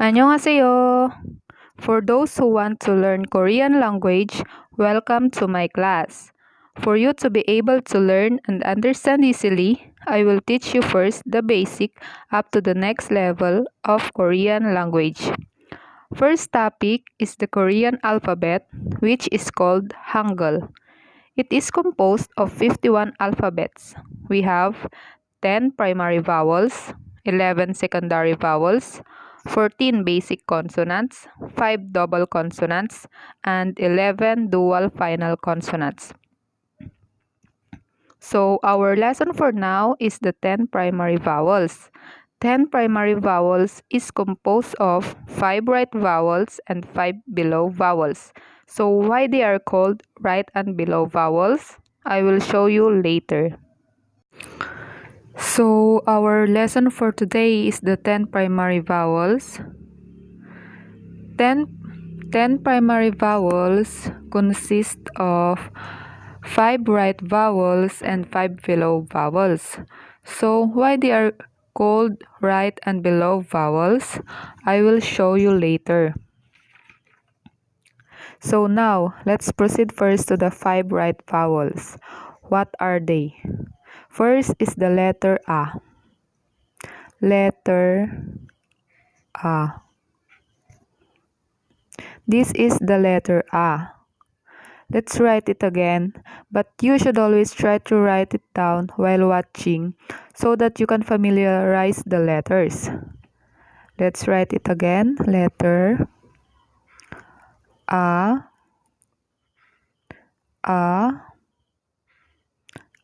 Annyeonghaseyo! For those who want to learn Korean language, welcome to my class. For you to be able to learn and understand easily, I will teach you first the basic up to the next level of Korean language. First topic is the Korean alphabet, which is called Hangeul. It is composed of 51 alphabets. We have 10 primary vowels, 11 secondary vowels, 14 basic consonants, 5 double consonants, and 11 dual final consonants. So our lesson for now is the 10 primary vowels. 10 primary vowels is composed of 5 right vowels and 5 below vowels. So why they are called right and below vowels? I will show you later. So our lesson for today is the 10 primary vowels. 10 primary vowels consist of 5 right vowels and 5 below vowels. So why they are called right and below vowels, I will show you later. So now, let's proceed first to the 5 right vowels. What are they? First is the letter A. Letter A. This is the letter A. Let's write it again, but you should always try to write it down while watching so that you can familiarize the letters. Let's write it again. Letter A. A.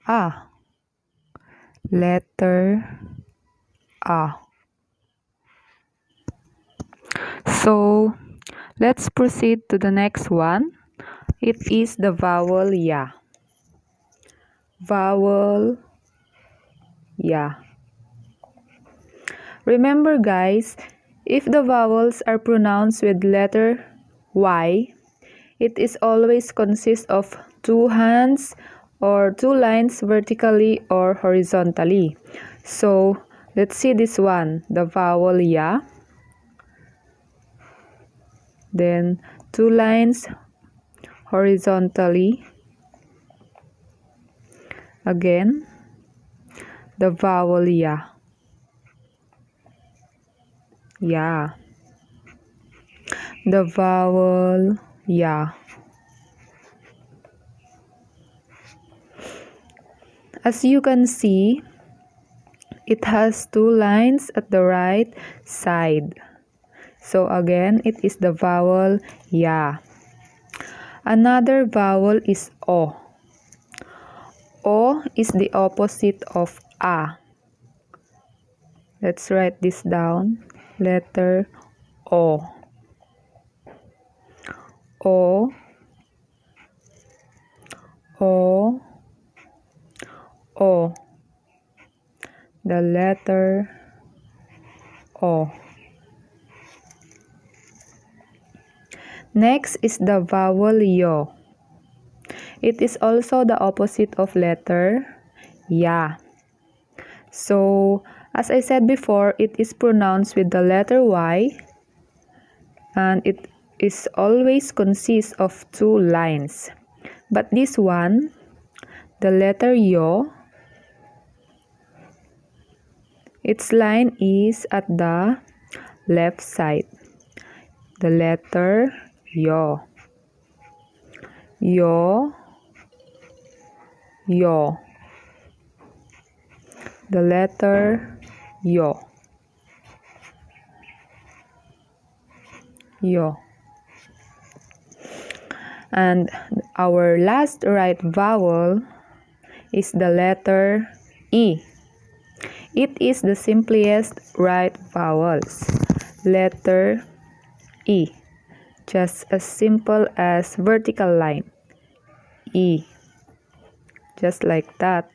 A. Letter A. So, let's proceed to the next one. It is the vowel Ya. Vowel Ya. Remember guys, if the vowels are pronounced with letter Y, it is always consists of 2 hands or 2 lines vertically or horizontally. So, let's see this one, the vowel Ya. Then 2 lines horizontally. Again, the vowel Ya. Ya. The vowel Ya. As you can see, it has 2 lines at the right side. So again, it is the vowel Ya. Another vowel is O. O is the opposite of A. Let's write this down. Letter O. O. O. O. The letter O. Next is the vowel Yo. It is also the opposite of letter Ya. So, as I said before, it is pronounced with the letter Y, and it is always consists of 2 lines. But this one, the letter Yo, its line is at the left side. The letter Yo. Yo. Yo. The letter Yo. Yo. And our last right vowel is the letter E. It is the simplest right vowels. Letter E. Just as simple as vertical line. E. Just like that.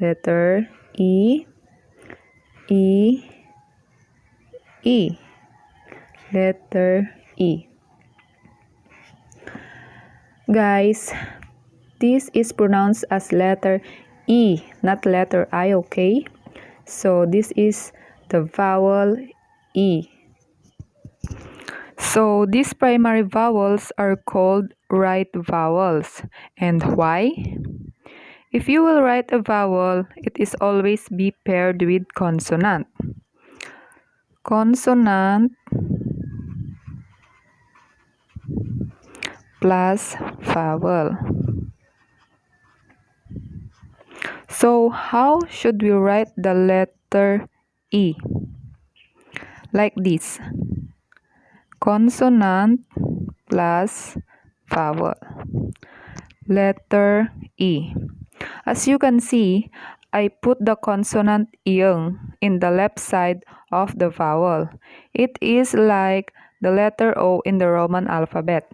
Letter E. E. E. Letter E. Guys, this is pronounced as letter E, not letter I, okay? So this is the vowel E. So these primary vowels are called right vowels. And why? If you will write a vowel, it is always be paired with consonant. Consonant plus vowel. So how should we write the letter E? Like this. Consonant plus vowel. Letter E. As you can see, I put the consonant ing in the left side of the vowel. It is like the letter O in the Roman alphabet.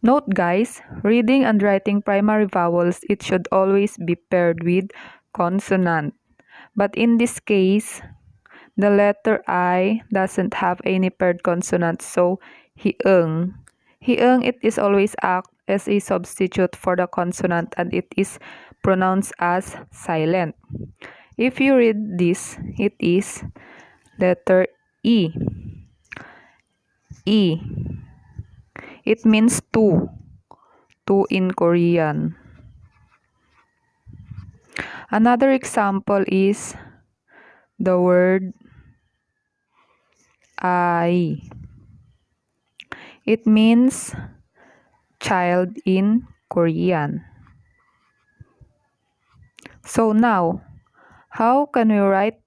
Note guys, reading and writing primary vowels, it should always be paired with consonant. But in this case, the letter I doesn't have any paired consonant, so hiung. Hiung, it is always act as a substitute for the consonant and it is pronounced as silent. If you read this, it is letter E. E. It means two. Two in Korean. Another example is the word I. It means child in Korean. So now, how can we write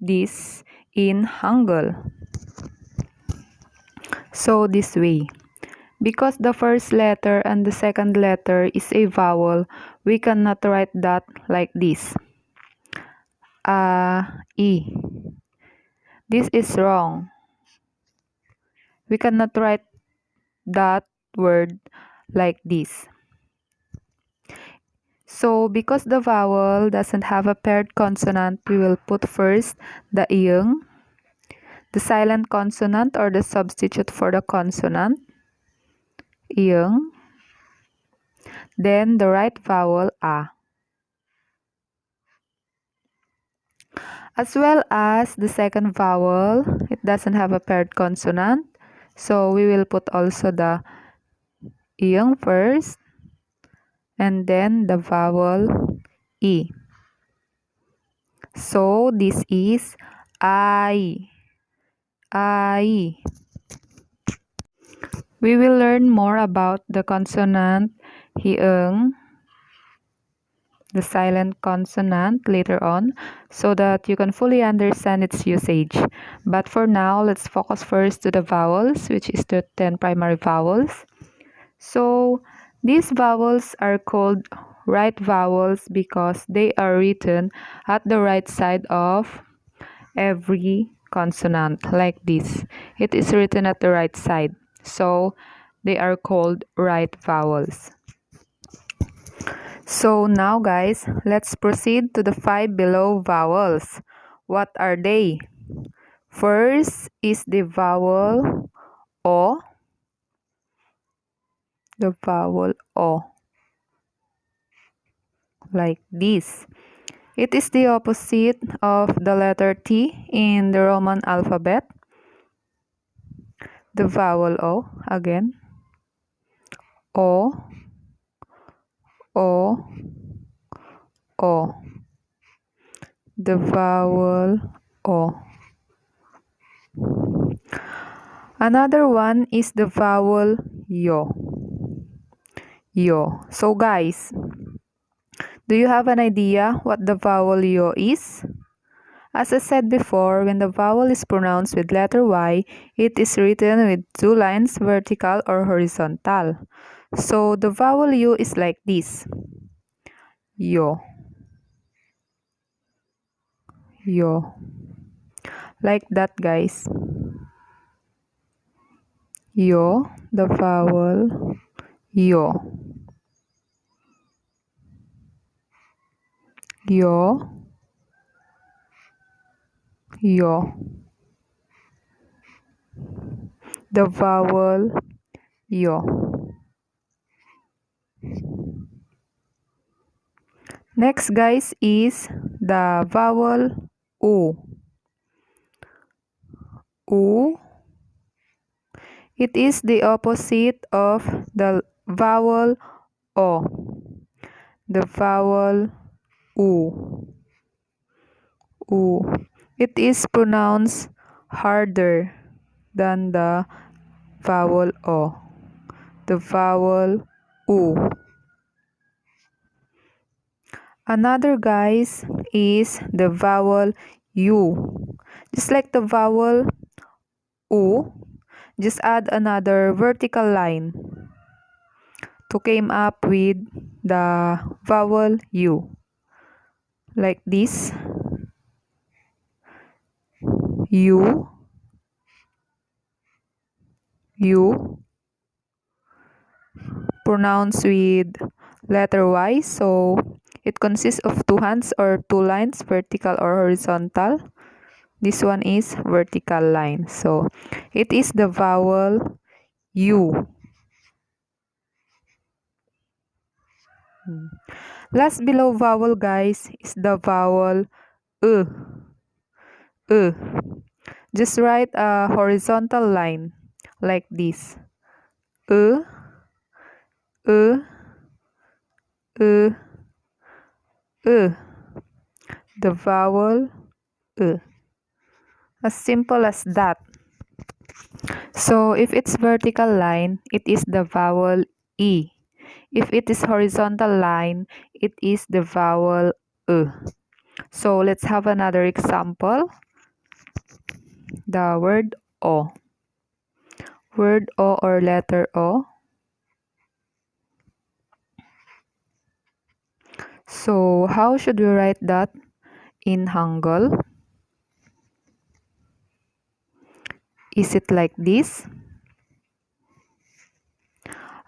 this in Hangeul? So this way. Because the first letter and the second letter is a vowel, we cannot write that like this. E. This is wrong. We cannot write that word like this. So because the vowel doesn't have a paired consonant, we will put first the ing, the silent consonant or the substitute for the consonant, ing, then the right vowel a. As well as the second vowel, it doesn't have a paired consonant, so we will put also the ing first and then the vowel e. So this is I. We will learn more about the consonant hiung, the silent consonant later on, so that you can fully understand its usage. But for now, let's focus first to the vowels, which is the 10 primary vowels. So these vowels are called right vowels because they are written at the right side of every consonant, like this. It is written at the right side, so they are called right vowels. So now guys, let's proceed to the 5 below vowels. What are they? First is the vowel O. The vowel O. Like this. It is the opposite of the letter T in the Roman alphabet. The vowel O again. O. O. O. The vowel O. Another one is the vowel Yo. Yo. So guys, do you have an idea what the vowel Yo is? As I said before, when the vowel is pronounced with letter Y, it is written with two lines, vertical or horizontal. So the vowel U is like this. Yo. Yo. Like that guys. Yo, the vowel Yo. Yo. Yo. The vowel Yo. Next guys is the vowel U. U. It is the opposite of the vowel O, the vowel U. U. It is pronounced harder than the vowel O, the vowel U. Another, guys, is the vowel U. Just like the vowel U, just add another vertical line to came up with the vowel U. Like this. U, U, pronounced with letter Y. So it consists of two hands or two lines, vertical or horizontal. This one is vertical line. So it is the vowel U. Last below vowel, guys, is the vowel E. E. Just write a horizontal line like this. E, E, E, E. The vowel E. As simple as that. So if it's vertical line, it is the vowel E. If it is horizontal line, it is the vowel E. So let's have another example. The word O. Word O or letter O. So how should we write that in Hangeul? Is it like this?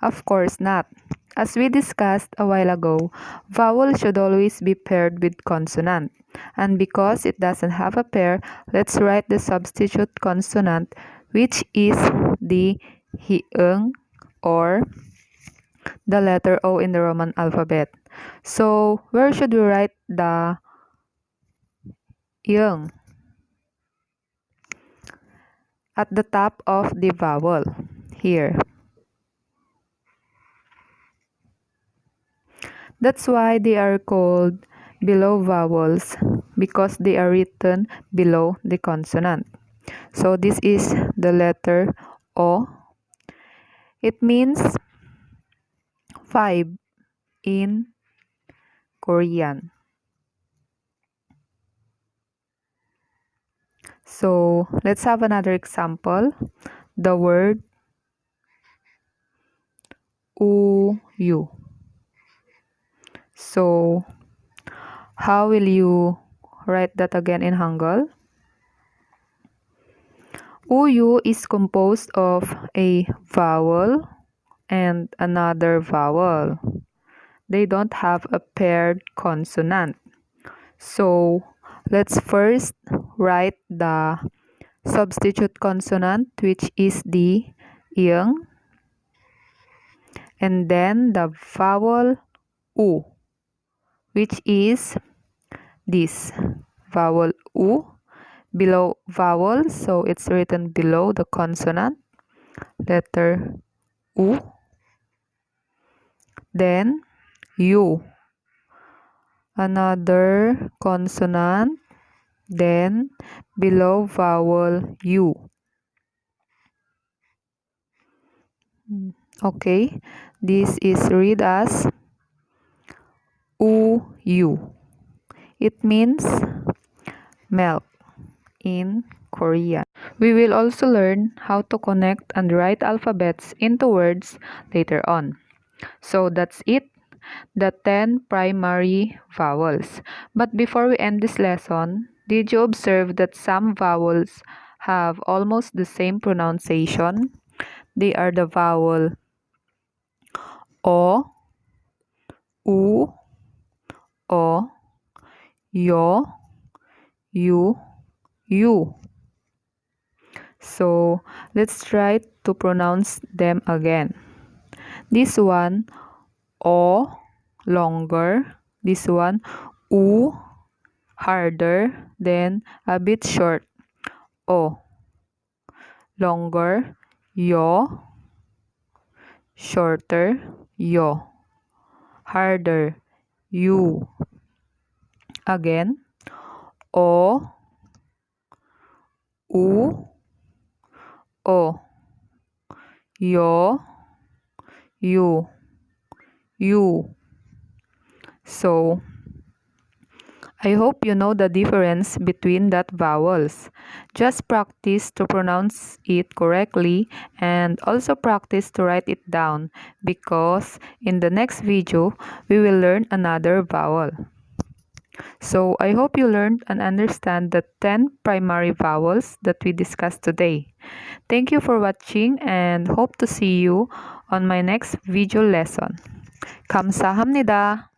Of course not. As we discussed a while ago, vowel should always be paired with consonant. And because it doesn't have a pair, let's write the substitute consonant, which is the Hangeul or the letter O in the Roman alphabet. So where should we write the Hangeul? At the top of the vowel, here. That's why they are called below vowels, because they are written below the consonant. So this is the letter O. It means 5 in Korean. So let's have another example. The word uyu. So how will you write that again in Hangeul? Uyu is composed of a vowel and another vowel. They don't have a paired consonant. So let's first write the substitute consonant, which is the ing, and then the vowel u, which is this vowel u below vowel, so it's written below the consonant, letter u, then u, another consonant, then below vowel u. Okay, this is read as uyu. It means milk in Korean. We will also learn how to connect and write alphabets into words later on. So that's it, the 10 primary vowels. But before we end this lesson, did you observe that some vowels have almost the same pronunciation? They are the vowel O, U, O, Yo, U, U. So let's try to pronounce them again. This one, O, longer. This one, U, harder. Then a bit short, O, longer. yo, shorter, yo, harder, you. Again, o, u, o, yo, you. So, I hope you know the difference between that vowels. Just practice to pronounce it correctly and also practice to write it down because in the next video, we will learn another vowel. So I hope you learned and understand the 10 primary vowels that we discussed today. Thank you for watching and hope to see you on my next video lesson. 감사합니다.